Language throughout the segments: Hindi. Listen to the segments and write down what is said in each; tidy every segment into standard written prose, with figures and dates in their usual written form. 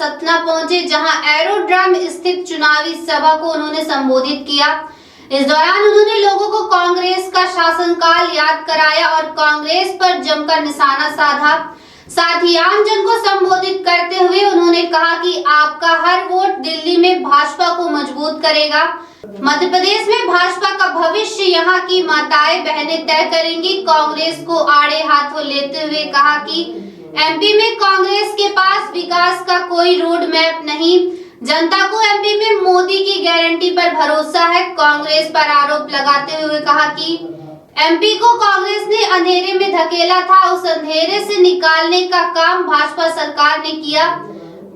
सतना पहुंचे, जहां एरोड्रम स्थित चुनावी सभा को उन्होंने संबोधित किया। इस दौरान उन्होंने लोगों को कांग्रेस का शासनकाल याद कराया और कांग्रेस पर जमकर निशाना साधा। साथ ही आमजन को संबोधित करते हुए उन्होंने कहा कि आपका हर वोट दिल्ली में भाजपा को मजबूत करेगा। मध्य प्रदेश में भाजपा का भविष्य यहां की माताएं बहनें तय करेंगी। कांग्रेस को आड़े हाथों लेते हुए कहा कि एमपी में कांग्रेस के पास विकास का कोई रोड मैप नहीं। जनता को एमपी में मोदी की गारंटी पर भरोसा है। कांग्रेस पर आरोप लगाते हुए कहा कि एमपी को कांग्रेस ने अंधेरे में धकेला था, उस अंधेरे से निकालने का काम भाजपा सरकार ने किया।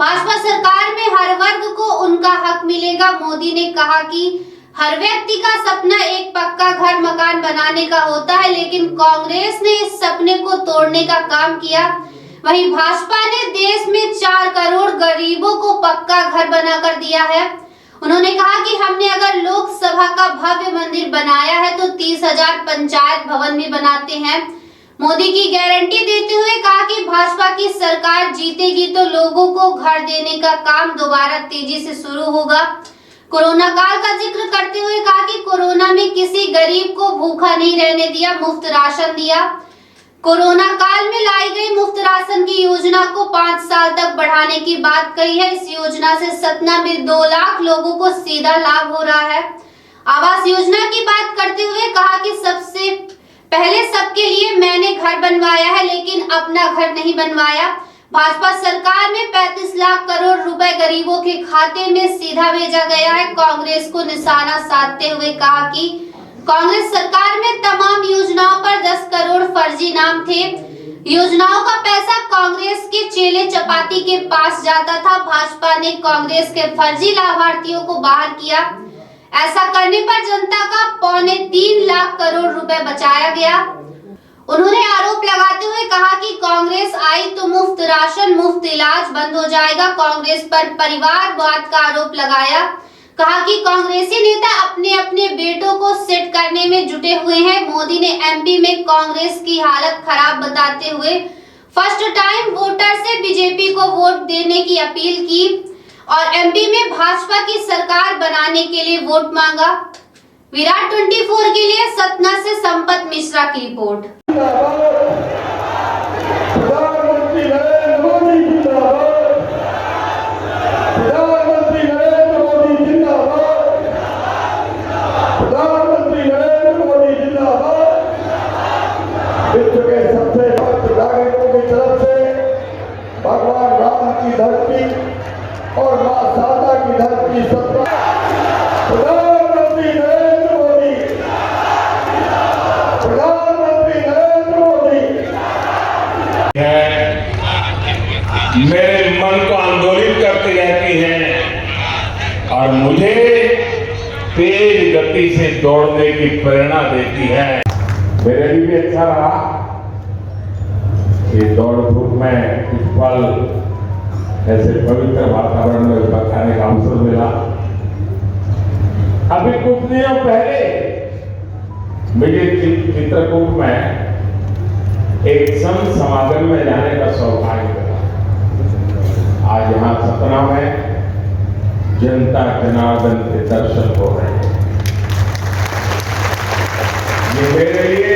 भाजपा सरकार में हर वर्ग को उनका हक मिलेगा। मोदी ने कहा कि हर व्यक्ति का सपना एक पक्का घर मकान बनाने का होता है, लेकिन कांग्रेस ने इस सपने को तोड़ने का काम किया। वहीं भाजपा ने देश में 4 करोड़ गरीबों को पक्का घर बनाकर दिया है। उन्होंने कहा कि हमने अगर लोकसभा का भव्य मंदिर बनाया है तो 30,000 पंचायत भवन भी बनाते हैं। मोदी की गारंटी देते हुए कहा कि भाजपा की सरकार जीतेगी तो लोगों को घर देने का काम दोबारा तेजी से शुरू होगा। कोरोना काल का जिक्र करते हुए कहा कि कोरोना में किसी गरीब को भूखा नहीं रहने दिया, मुफ्त राशन दिया। कोरोना काल में लाई गई मुफ्त राशन की योजना को 5 साल तक बढ़ाने की बात कही है। इस योजना से सतना में 2 लाख लोगों को सीधा लाभ हो रहा है। आवास योजना की बात करते हुए कहा कि सबसे पहले सबके लिए मैंने घर बनवाया है, लेकिन अपना घर नहीं बनवाया। भाजपा सरकार में 35 लाख करोड़ रुपए गरीबों के खाते में सीधा भेजा गया है। कांग्रेस को निशाना साधते हुए कहा कि कांग्रेस सरकार में तमाम योजनाओं पर 10 करोड़ फर्जी नाम थे। योजनाओं का पैसा कांग्रेस के चेले चपाती के पास जाता था। भाजपा ने कांग्रेस के फर्जी लाभार्थियों को बाहर किया। ऐसा करने पर जनता का 2.25 लाख करोड़ रुपए बचाया गया। उन्होंने आरोप लगाते हुए कहा कि कांग्रेस आई तो मुफ्त राशन, मुफ्त इलाज बंद हो जाएगा। कांग्रेस पर परिवारवाद का आरोप लगाया। कहा कि कांग्रेसी नेता अपने अपने बेटों को सेट करने में जुटे हुए हैं। मोदी ने एमपी में कांग्रेस की हालत खराब बताते हुए फर्स्ट टाइम वोटर से बीजेपी को वोट देने की अपील की और एमपी में भाजपा की सरकार बनाने के लिए वोट मांगा। विराट 24 के लिए सतना से संपत मिश्रा की रिपोर्ट। विश्व के सबसे भक्त नागरिकों की तरफ से भगवान राम की धरती और मां शारदा की धरती सत्ता प्रधानमंत्री नरेंद्र मोदी, प्रधानमंत्री नरेंद्र मोदी मेरे मन को आंदोलित करती रहती है और मुझे तेज गति से दौड़ने की प्रेरणा देती है। मेरे लिए भी अच्छा रहा कि दौड़ धूप में कुछ पल ऐसे पवित्र वातावरण में बिताने का अवसर मिला। अभी कुछ दिनों पहले मुझे चित्रकूट में एक संत समागम में जाने का सौभाग्य मिला। आज यहाँ सतना में जनता जनार्दन के दर्शन हो रहे हैं। ये मेरे लिए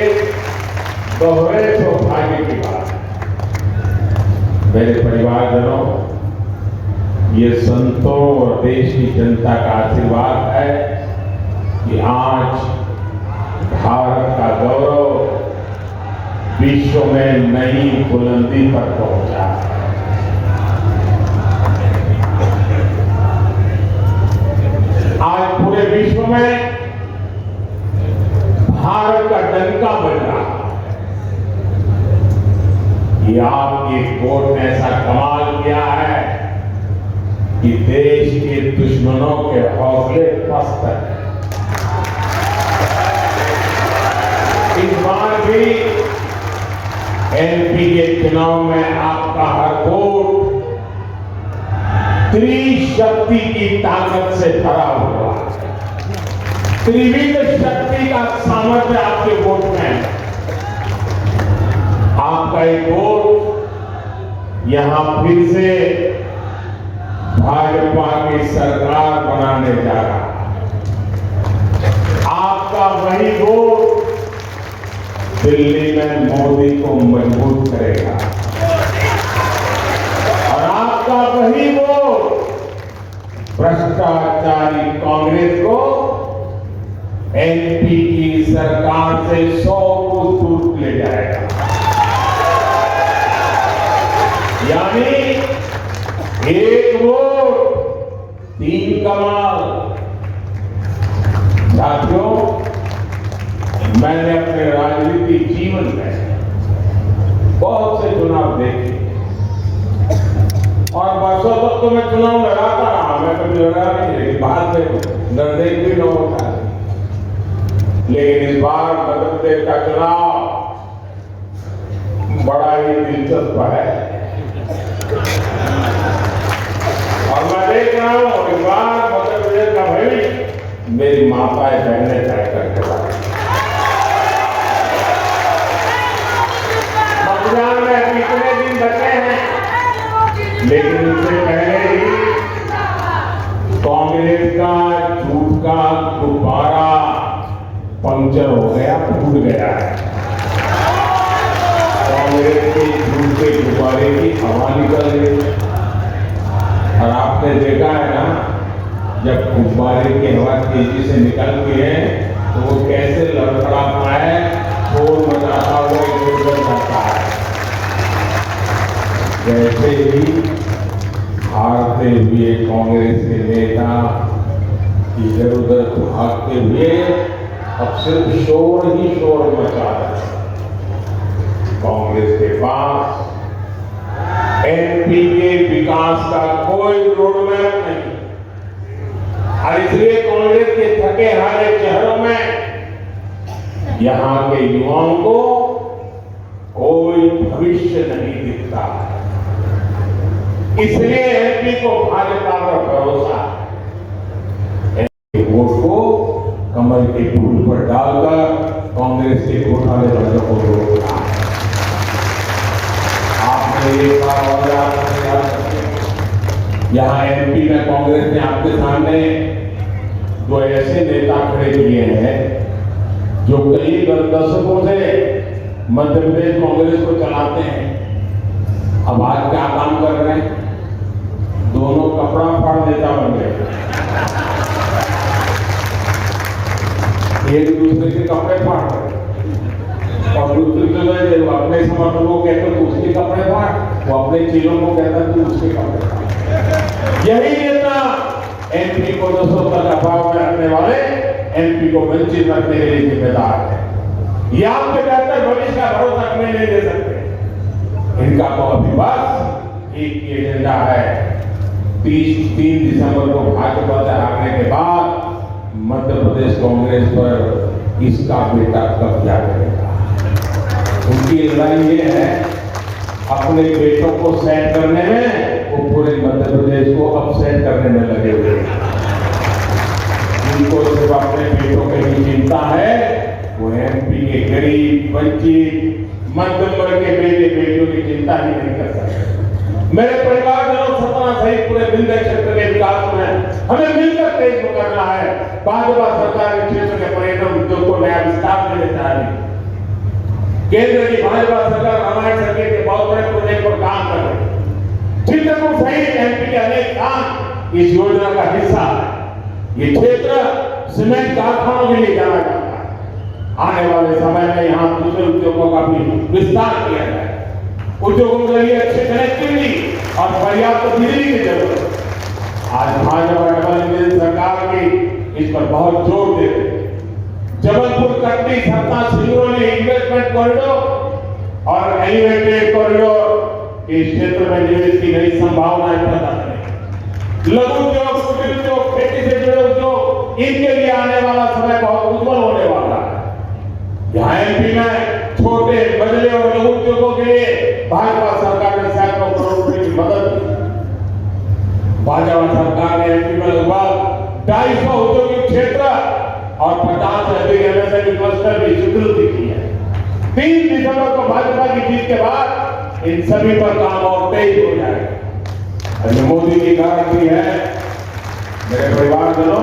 दोहरे सौभाग्य की बात है। मेरे परिवारजनों, ये संतों और देश की जनता का आशीर्वाद है कि आज भारत का गौरव विश्व में नई बुलंदी पर पहुंचा है। आज पूरे विश्व में भारत का डंका बज रहा है। ये आपकी वोट ने ऐसा कमाल किया है कि देश के दुश्मनों के हौसले पस्त हैं। इस बार भी एमपी के चुनाव में आपका हर वोट त्रिशक्ति की ताकत से भरा हुआ है। त्रिविध शक्ति का सामर्थ्य आपके वोट में है। आपका एक वोट यहां फिर से भाजपा की सरकार बनाने जा रहा है। आपका वही वोट दिल्ली में मोदी को मजबूत करेगा और आपका वही वोट भ्रष्टाचारी कांग्रेस को एमपी की सरकार से 100 कोस दूर ले जाएगा। यानी एक वोट 3 कमाल। साथियों, मैंने अपने राजनीतिक जीवन में बहुत से चुनाव देखे और वर्षों तक तो मैं चुनाव लड़ाता रहा, मैं कभी लड़ा नहीं, लेकिन बाद में निर्णय भी न होता। लेकिन इस बार मध्य प्रदेश का चुनाव बड़ा ही दिलचस्प है और मैं देख रहा हूं इस बार मध्य प्रदेश का भविष्य मेरी माताएं बहनें तय करके वाले। मतदान में कितने दिन बचे हैं, लेकिन उससे पहले ही कांग्रेस का झूठ का गुब्बारा पंक्चर हो गया, फूट गया है। कांग्रेस के झूठ के गुब्बारे की हवा निकल गई और आपने देखा है ना, जब गुब्बारे की हवा तेजी से निकलती है तो वो कैसे लड़खड़ाता है, शोर मचाता हुआ इधर जाता है। वैसे ही हारते हुए कांग्रेस के नेता इधर उधर भागते हुए अब सिर्फ शोर ही शोर मचा रहे हैं। कांग्रेस के पास एमपी के विकास का कोई रोडमैप नहीं और इसलिए कांग्रेस के थके हारे चेहरों में यहां के युवाओं को कोई भविष्य नहीं दिखता। इसलिए एमपी को भाजपा पर भरोसा है। वोट को कमल के फूल पर डालकर कांग्रेस के घोटाले बंदों को रोकना है। आपने एक बार और यहाँ एमपी में कांग्रेस ने आपके सामने 2 ऐसे नेता खड़े किए हैं जो कई दशकों से मध्य प्रदेश कांग्रेस को चलाते हैं। अब आज क्या काम कर रहे हैं, दोनों कपड़ा फाड़ नेता बन गए। एक दूसरे के कपड़े फाड़ रहे और दूसरे जो अपने समर्थकों को कहते तो उसके कपड़े फाड़, वो अपने चीजों को कहता तो उसके कपड़े फाड़। यही नेता एमपी को 200 तक अभाव में रखने वाले एमपी को वंचित रखने के लिए जिम्मेदार है। ये आपके बेहतर भविष्य का भरोसा हमें नहीं दे सकते। इनका तो अभी बस एक ही एजेंडा है, 3 दिसंबर को भाजपा से हारने के बाद मध्य प्रदेश कांग्रेस पर इसका बेटा कब्जा करेगा। उनकी लड़ाई ये है, अपने बेटों को सेट करने में वो पूरे मध्य प्रदेश को अपसेट करने में लगे हुए हैं। उनको सिर्फ अपने बेटों की ही चिंता है, वो एमपी के गरीब वंचित मध्यम वर्ग के बेटे बेटियों की चिंता ही नहीं कर सकते। मेरे परिवारजनों, सतना सहित पूरे विंध्य क्षेत्र के विकास में हमें मिलकर तेज करना है। भाजपा सरकार के क्षेत्र के पर्यटन उद्योग को नया विस्तार देने जा रही है। केंद्र की भाजपा सरकार रामायण सर्किट के बहुत बड़े प्रोजेक्ट पर काम कर रही है। चित्रकूट सहित एमपी के अनेक काम इस योजना का हिस्सा है। ये क्षेत्र सीमेंट कारखानों के लिए जाना जाता है। आने वाले समय में यहाँ दूसरे उद्योगों का भी विस्तार किया जाए। उद्योगों के लिए अच्छी कनेक्टिविटी और पर्याप्त बिजली की जरूरत है। आज भाजपा डबल इंजन सरकार की इस पर बहुत जोर दे रही है। जबलपुर कटनी सतना सिंगरौली इन्वेस्टमेंट कॉरिडोर और एलिवेटेड कॉरिडोर इस क्षेत्र में निवेश की नई संभावनाएं पैदा करें। लघु उद्योग, कुटीर उद्योग, खेती से जुड़े उद्योग, इनके लिए आने वाला समय बहुत उज्जवल होने वाला है। यहाँ एमपी में छोटे मझले और लघु उद्योगों के लिए भाजपा सरकार ने सैकड़ों करोड़ रुपए की मदद की। भाजपा सरकार ने एमपी में लगभग 250 औद्योगिक क्षेत्र और 50 से अधिक एमएसएमई क्लस्टर भी स्वीकृति की है। 3 दिसंबर को भाजपा की जीत के बाद इन सभी पर काम और तेज हो जाएगा। और ये मोदी की गारंटी है। मेरे परिवारजनों,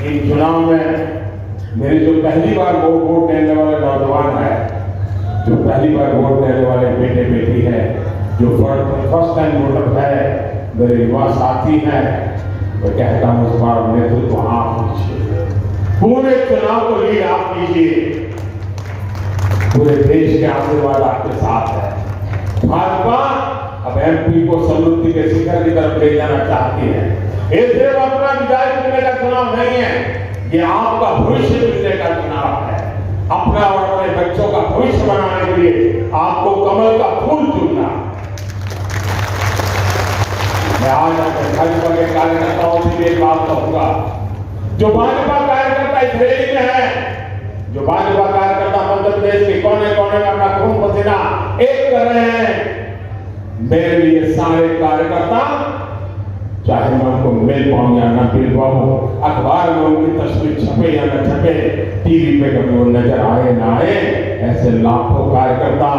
इन चुनाव में मेरे जो पहली बार वोट देने वाले नौजवान है, जो पहली बार वोट देने वाले बेटे बेटी है, जो फर्स्ट टाइम वोटर है, मेरे युवा साथी हैं, मैं कहता हूं इस बार नेतृत्व आप कीजिए, पूरे चुनाव को लीड आप कीजिए, पूरे देश के आशीर्वाद आपके साथ है। भाजपा अब एमपी को समृद्धि के शिखर की तरफ ले जाना चाहती है। ये सिर्फ अपना विजय चुनने का चुनाव नहीं है, ये आपका भविष्य चुनने का चुनाव है। अपना और अपने बच्चों का भविष्य बनाने के लिए आपको कमल का फूल चुनना। मैं आज अपने भाजपा के कार्यकर्ताओं से एक बात कहूंगा, जो भाजपा कार्यकर्ता इस रैली में है, जो भाजपा कार्यकर्ता मध्य प्रदेश के कोने कोने में अपना खून पसीना एक कर रहे हैं, मेरे लिए सारे कार्यकर्ता, चाहे मैं उनको मिल पाऊं या न मिल पाऊं, अखबार में उनकी तस्वीर छपे या न छपे, टीवी पे कभी वो नजर आए ना आए, ऐसे लाखों कार्यकर्ता,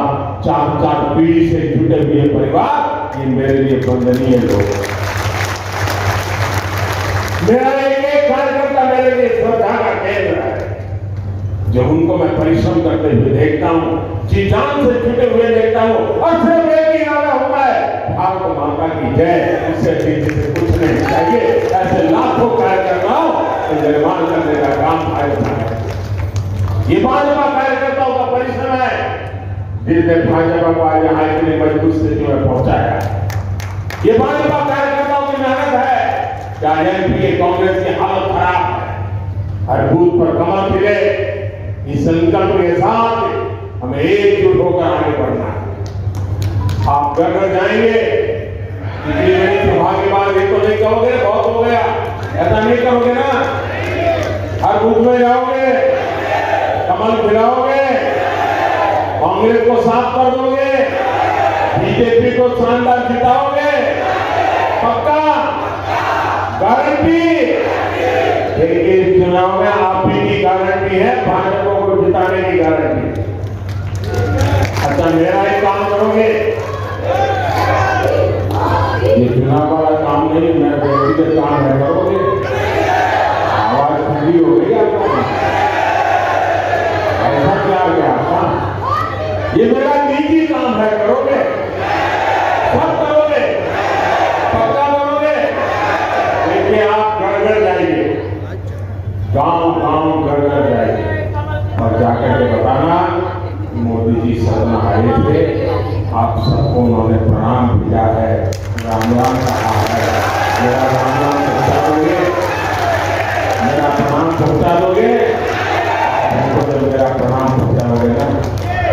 4-4 पीढ़ी से जुटे हुए परिवार, ये मेरे लिए वंदनीय लोग। मेरा एक कार्यकर्ता मेरे लिए श्रद्धा का केंद्र है, जो उनको मैं परिश्रम करते हुए देखता हूं, जी जान से जुटे हुए देखता हूं, और सिर्फ एक ही नारा हुआ है, भारत माता की जय। उससे से कुछ नहीं चाहिए। ऐसे लाखों कार्यकर्ताओं को निर्माण करने का काम भाजपा है। ये भाजपा कार्यकर्ताओं का परिश्रम है, जिसने भाजपा को आज यहाँ इतनी मजबूत स्थिति में पहुंचाया। ये भाजपा कार्यकर्ताओं की मेहनत है। चाहे एमपी के कांग्रेस की हालत खराब है, हर बूथ पर कमल खिले, इस संकल्प के साथ हमें एकजुट होकर आगे बढ़ना है। आप घर जाएंगे, इतनी बड़ी सभा के बाद ये तो नहीं कहोगे बहुत हो गया, ऐसा नहीं कहोगे ना। हर बूथ में जाओगे, कमल खिलाओगे, कांग्रेस को साफ कर दोगे, बीजेपी को शानदार जिताओगे, पक्का गारंटी। लेकिन चुनाव में आप ही की गारंटी है, भाजपा को जिताने की गारंटी। अच्छा, मेरा ही काम करोगे, ये चुनाव वाला काम नहीं, मेरा व्यक्तिगत काम है, करोगे। आवाज ठंडी हो गई आपको, ऐसा क्या गया? ये मेरा निजी काम है, करोगे, सब करोगे, पक्का करोगे। देखिए, आप घर जाइए, गांव घर जाइए, और जाकर के बताना मोदी जी सदन आए थे, आप सबको उन्होंने प्रणाम किया है, राम राम कहा है। मेरा राम राम पहुंचा दोगे, मेरा प्रणाम पहुंचा दोगे। हमको जब मेरा प्रणाम पहुंचाओगे ना,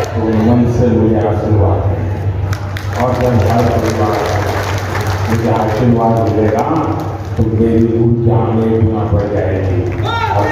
तो मन से मुझे आशीर्वाद है, और जब हर परिवार मुझे आशीर्वाद मिलेगा तो मेरी ऊर्जा में गुना बढ़ जाएगी। और